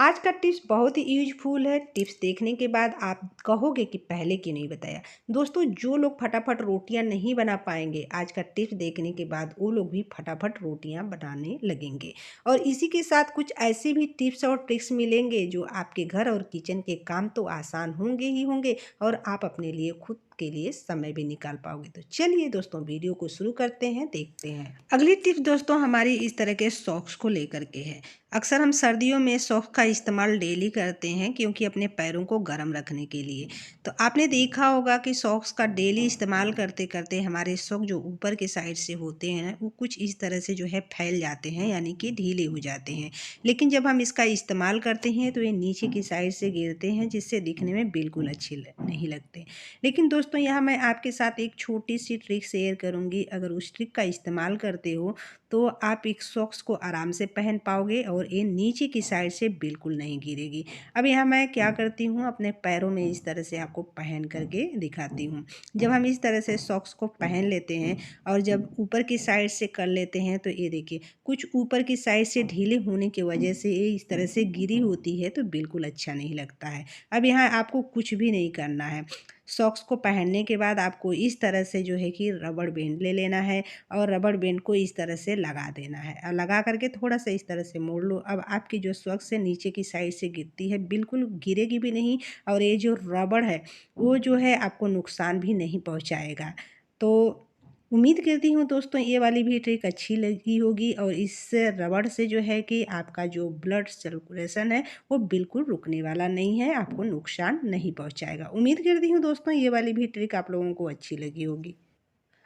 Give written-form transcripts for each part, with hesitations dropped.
आज का टिप्स बहुत ही यूजफुल है। टिप्स देखने के बाद आप कहोगे कि पहले क्यों नहीं बताया। दोस्तों, जो लोग फटाफट रोटियां नहीं बना पाएंगे, आज का टिप्स देखने के बाद वो लोग भी फटाफट रोटियां बनाने लगेंगे। और इसी के साथ कुछ ऐसे भी टिप्स और ट्रिक्स मिलेंगे जो आपके घर और किचन के काम तो आसान होंगे ही होंगे, और आप अपने लिए खुद के लिए समय भी निकाल पाओगे। तो चलिए दोस्तों, वीडियो को शुरू करते हैं, देखते हैं। अगली टिप्स दोस्तों हमारी इस तरह के सॉक्स को लेकर के है। अक्सर हम सर्दियों में सॉक्स का इस्तेमाल डेली करते हैं, क्योंकि अपने पैरों को गर्म रखने के लिए। तो आपने देखा होगा कि सॉक्स का डेली इस्तेमाल करते करते हमारे सॉक्स जो ऊपर के साइड से होते हैं वो कुछ इस तरह से जो है फैल जाते हैं, यानी कि ढीले हो जाते हैं। लेकिन जब हम इसका इस्तेमाल करते हैं तो ये नीचे की साइड से गिरते हैं, जिससे दिखने में बिल्कुल अच्छे नहीं लगते। लेकिन दोस्तों, यहाँ मैं आपके साथ एक छोटी सी ट्रिक शेयर करूँगी। अगर उस ट्रिक का इस्तेमाल करते हो तो आप एक सॉक्स को आराम से पहन पाओगे और ये नीचे की साइड से बिल्कुल नहीं गिरेगी। अब यहाँ मैं क्या करती हूँ, अपने पैरों में इस तरह से आपको पहन करके दिखाती हूँ। जब हम इस तरह से सॉक्स को पहन लेते हैं और जब ऊपर की साइड से कर लेते हैं तो ये देखिए, कुछ ऊपर की साइड से ढीले होने की वजह से ये इस तरह से गिरी होती है, तो बिल्कुल अच्छा नहीं लगता है। अब यहाँ आपको कुछ भी नहीं करना है। सॉक्स को पहनने के बाद आपको इस तरह से जो है कि रबड़ बैंड ले लेना है और रबड़ बैंड को इस तरह से लगा देना है, और लगा करके थोड़ा सा इस तरह से मोड़ लो। अब आपकी जो सॉक्स से नीचे की साइड से गिरती है बिल्कुल गिरेगी भी नहीं, और ये जो रबड़ है वो जो है आपको नुकसान भी नहीं पहुंचाएगा। तो उम्मीद करती हूँ दोस्तों ये वाली भी ट्रिक अच्छी लगी होगी, और इस रबड़ से जो है कि आपका जो ब्लड सर्कुलेशन है वो बिल्कुल रुकने वाला नहीं है, आपको नुकसान नहीं पहुंचाएगा। उम्मीद करती हूँ दोस्तों ये वाली भी ट्रिक आप लोगों को अच्छी लगी होगी।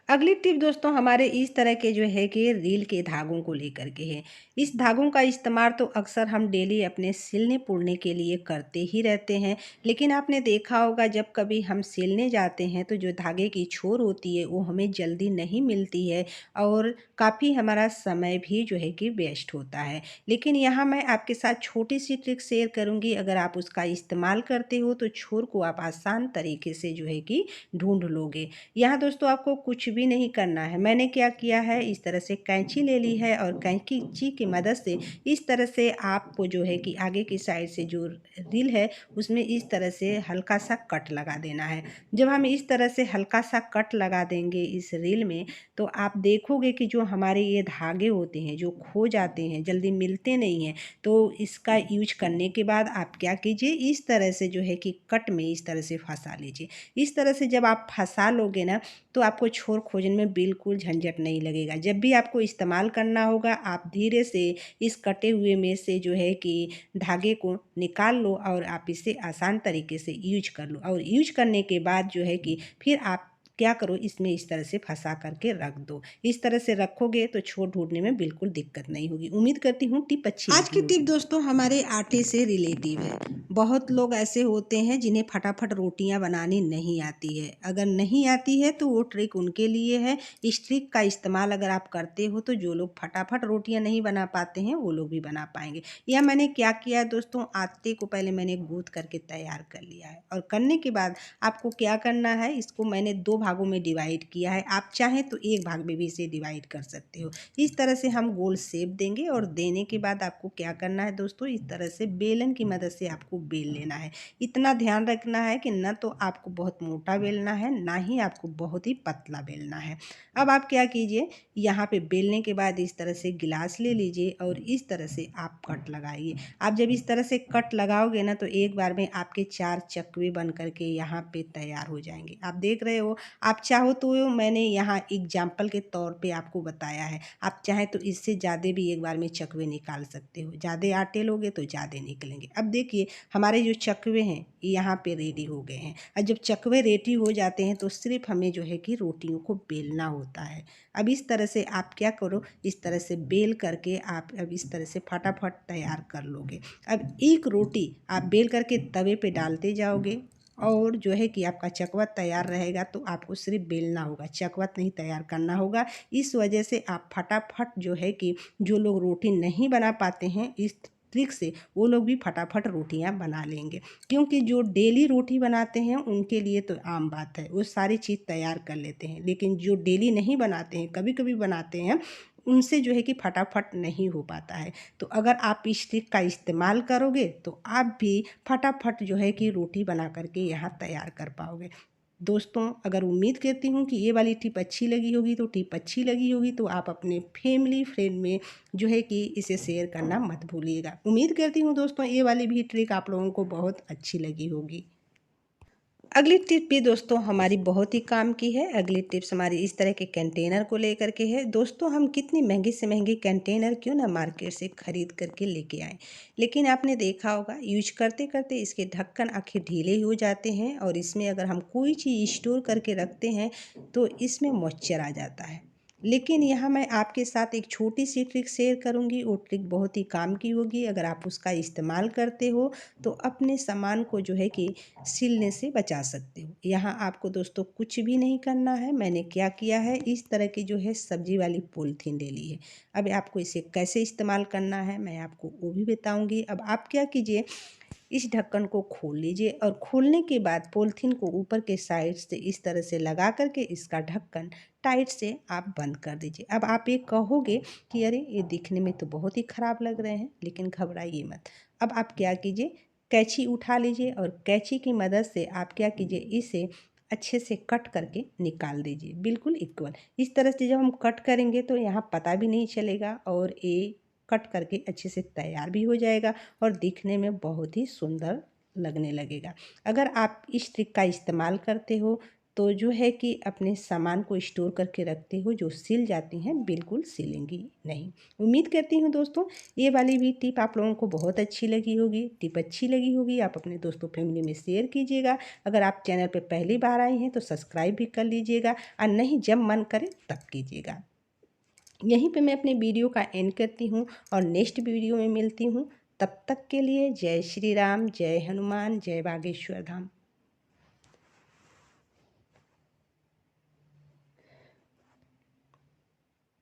अगली टिप दोस्तों हमारे इस तरह के जो है कि रील के धागों को लेकर के है। इस धागों का इस्तेमाल तो अक्सर हम डेली अपने सिलने पुड़ने के लिए करते ही रहते हैं। लेकिन आपने देखा होगा, जब कभी हम सिलने जाते हैं तो जो धागे की छोर होती है वो हमें जल्दी नहीं मिलती है, और काफ़ी हमारा समय भी जो है कि वेस्ट होता है। लेकिन यहाँ मैं आपके साथ छोटी सी ट्रिक शेयर करूँगी। अगर आप उसका इस्तेमाल करते हो तो छोर को आप आसान तरीके से जो है कि ढूंढ लोगे। यहाँ दोस्तों आपको कुछ भी नहीं करना है। मैंने क्या किया है, इस तरह से कैंची ले ली है, और कैंची की मदद से इस तरह से आपको जो है कि आगे की साइड से जो रील है उसमें इस तरह से हल्का सा कट लगा देना है। जब हम इस तरह से हल्का सा कट लगा देंगे इस रील में, तो आप देखोगे कि जो हमारे ये धागे होते हैं जो खो जाते हैं, जल्दी मिलते नहीं हैं। तो इसका यूज करने के बाद आप क्या कीजिए, इस तरह से जो है कि कट में इस तरह से फंसा लीजिए। इस तरह से जब आप फंसा लोगे ना, तो आपको छोर खोजने में बिल्कुल झंझट नहीं लगेगा। जब भी आपको इस्तेमाल करना होगा, आप धीरे से इस कटे हुए में से जो है कि धागे को निकाल लो, और आप इसे आसान तरीके से यूज कर लो। और यूज करने के बाद जो है कि फिर आप क्या करो, इसमें इस तरह से फंसा करके रख दो। इस तरह से रखोगे तो छोर ढूंढने में बिल्कुल दिक्कत नहीं होगी। उम्मीद करती हूँ टिप अच्छी लगी। आज की टिप दोस्तों हमारे आटे से रिलेटिव है। बहुत लोग ऐसे होते हैं जिन्हें फटाफट रोटियां बनानी नहीं आती है। अगर नहीं आती है तो वो ट्रिक उनके लिए है। इस ट्रिक का इस्तेमाल अगर आप करते हो तो जो लोग फटाफट रोटियां नहीं बना पाते हैं वो लोग भी बना पाएंगे। या मैंने क्या किया है दोस्तों, आटे को पहले मैंने गूंथ करके तैयार कर लिया है, और करने के बाद आपको क्या करना है, इसको मैंने दो भागों में डिवाइड किया है। आप चाहें तो एक भाग में भी इसे डिवाइड कर सकते हो। इस तरह से हम गोल शेप देंगे, और देने के बाद आपको क्या करना है दोस्तों, इस तरह से बेलन की मदद से आपको बेल लेना है। इतना ध्यान रखना है कि ना तो आपको बहुत मोटा बेलना है, ना ही आपको बहुत ही पतला बेलना है। अब आप क्या कीजिए, यहाँ पे बेलने के बाद इस तरह से गिलास ले लीजिए, और इस तरह से आप कट लगाइए। आप जब इस तरह से कट लगाओगे ना, तो एक बार में आपके 4 चक्वे बन करके यहाँ पे तैयार हो जाएंगे। आप देख रहे हो। आप चाहो तो मैंने यहाँ एग्जाम्पल के तौर पे आपको बताया है। आप चाहें तो इससे ज़्यादा भी एक बार में चकवे निकाल सकते हो। ज़्यादा आटे लोगे तो ज़्यादा निकलेंगे। अब देखिए, हमारे जो चकवे हैं यहाँ पे रेडी हो गए हैं। और जब चकवे रेडी हो जाते हैं तो सिर्फ हमें जो है कि रोटियों को बेलना होता है। अब इस तरह से आप क्या करो, इस तरह से बेल करके आप अब इस तरह से फटाफट तैयार कर लोगे। अब एक रोटी आप बेल करके तवे पे डालते जाओगे, और जो है कि आपका चकवा तैयार रहेगा। तो आपको सिर्फ बेलना होगा, चकवा नहीं तैयार करना होगा। इस वजह से आप फटाफट जो है कि जो लोग रोटी नहीं बना पाते हैं, इस ट्रिक से वो लोग भी फटाफट रोटियां बना लेंगे। क्योंकि जो डेली रोटी बनाते हैं उनके लिए तो आम बात है, वो सारी चीज़ तैयार कर लेते हैं। लेकिन जो डेली नहीं बनाते हैं, कभी कभी बनाते हैं, उनसे जो है कि फटाफट नहीं हो पाता है। तो अगर आप इस ट्रिक का इस्तेमाल करोगे तो आप भी फटाफट जो है कि रोटी बना करके यहाँ तैयार कर पाओगे। दोस्तों, अगर उम्मीद करती हूँ कि ये वाली टिप अच्छी लगी होगी, तो टिप अच्छी लगी होगी तो आप अपने फैमिली फ्रेंड में जो है कि इसे शेयर करना मत भूलिएगा। उम्मीद करती हूँ दोस्तों ये वाली भी ट्रिक आप लोगों को बहुत अच्छी लगी होगी। अगली टिप भी दोस्तों हमारी बहुत ही काम की है। अगली टिप्स हमारी इस तरह के कंटेनर को लेकर के है। दोस्तों, हम कितनी महंगी से महंगी कंटेनर क्यों ना मार्केट से खरीद करके लेके आएँ, लेकिन आपने देखा होगा यूज करते करते इसके ढक्कन आखिर ढीले हो जाते हैं और इसमें अगर हम कोई चीज़ स्टोर करके रखते हैं तो इसमें मॉइस्चर आ जाता है। लेकिन यहाँ मैं आपके साथ एक छोटी सी ट्रिक शेयर करूँगी। वो ट्रिक बहुत ही काम की होगी। अगर आप उसका इस्तेमाल करते हो तो अपने सामान को जो है कि सिलने से बचा सकते हो। यहाँ आपको दोस्तों कुछ भी नहीं करना है। मैंने क्या किया है, इस तरह की जो है सब्जी वाली पॉलीथीन ले ली है। अब आपको इसे कैसे इस्तेमाल करना है मैं आपको वो भी बताऊँगी। अब आप क्या कीजिए, इस ढक्कन को खोल लीजिए और खोलने के बाद पॉलीथीन को ऊपर के साइड से इस तरह से लगा करके इसका ढक्कन टाइट से आप बंद कर दीजिए। अब आप ये कहोगे कि अरे ये दिखने में तो बहुत ही ख़राब लग रहे हैं, लेकिन घबराइए मत। अब आप क्या कीजिए, कैंची उठा लीजिए और कैंची की मदद से आप क्या कीजिए, इसे अच्छे से कट करके निकाल दीजिए, बिल्कुल इक्वल। इस तरह से जब हम कट करेंगे तो यहाँ पता भी नहीं चलेगा और ये कट करके अच्छे से तैयार भी हो जाएगा और दिखने में बहुत ही सुंदर लगने लगेगा। अगर आप इस ट्रिक का इस्तेमाल करते हो तो जो है कि अपने सामान को स्टोर करके रखते हो, जो सिल जाती हैं बिल्कुल सिलेंगी नहीं। उम्मीद करती हूँ दोस्तों ये वाली भी टिप आप लोगों को बहुत अच्छी लगी होगी। टिप अच्छी लगी होगी आप अपने दोस्तों फैमिली में शेयर कीजिएगा। अगर आप चैनल पर पहली बार आए हैं तो सब्सक्राइब भी कर लीजिएगा और नहीं जब मन करे तब कीजिएगा। यहीं पे मैं अपने वीडियो का एंड करती हूँ और नेक्स्ट वीडियो में मिलती हूँ। तब तक के लिए जय श्री राम, जय हनुमान, जय बागेश्वर धाम।